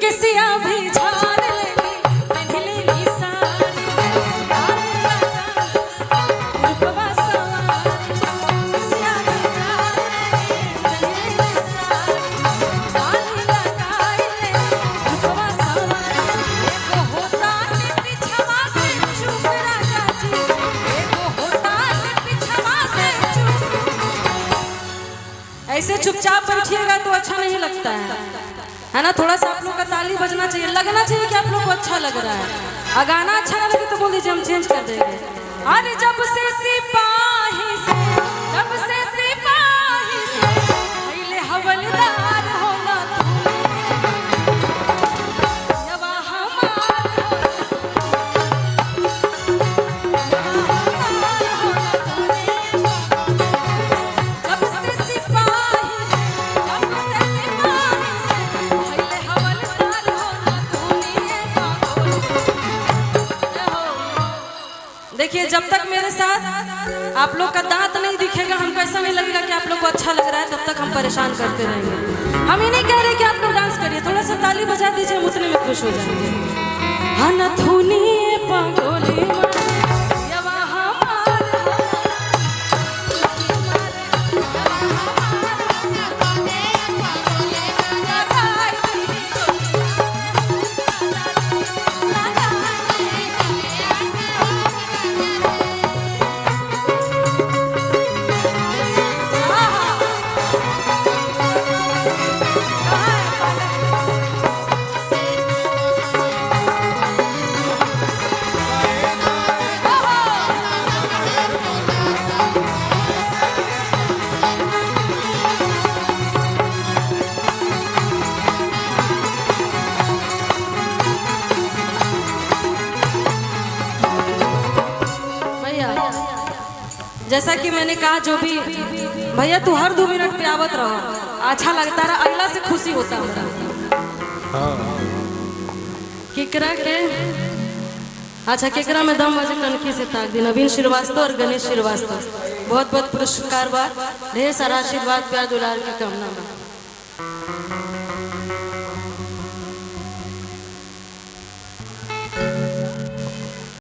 किसिया भी झाड़ लेली पहनलेली साड़ी रूपवा सवारी किसिया भी झाड़ लेली पहनलेली साड़ी डाली लगाई लेली रूपवा सवारी एगो होता ने पिछवा से चुप राजा जी एगो होता ने पिछवा से चुप। ऐसे चुपचाप बैठिएगा तो अच्छा नहीं लगता है ना। थोड़ा सा आप लोग का ताली बजना चाहिए, लगना चाहिए कि आप लोग को अच्छा लग रहा है। और गाना अच्छा ना लगे तो बोल दीजिए, हम चेंज कर देंगे। अरे जब से सिपाही से पहले हवलदार होला यवा हमार जब से सिपाही देखिए, जब तक मेरे साथ आप लोग का दांत नहीं दिखेगा, हमको ऐसा नहीं लगेगा कि आप लोग को अच्छा लग रहा है, तब तक हम परेशान करते रहेंगे। हम ये नहीं कह रहे कि आप लोग डांस करिए, थोड़ा सा ताली बजा दीजिए, हम उतने में खुश हो जाएंगे। हनथुनी पंगोली जैसा कि मैंने कहा, जो भी भैया तू हर 2 मिनट पे आवत रहो, अच्छा लगता रहा, अगला से खुशी होता हमरा। केकरा के अच्छा केकरा में दम बजे कनकी से ताक दी। नवीन श्रीवास्तव और गणेश श्रीवास्तव, बहुत बहुत पुरस्कार बा, ढेर सारा आशीर्वाद प्यार दुलार के कामना बा।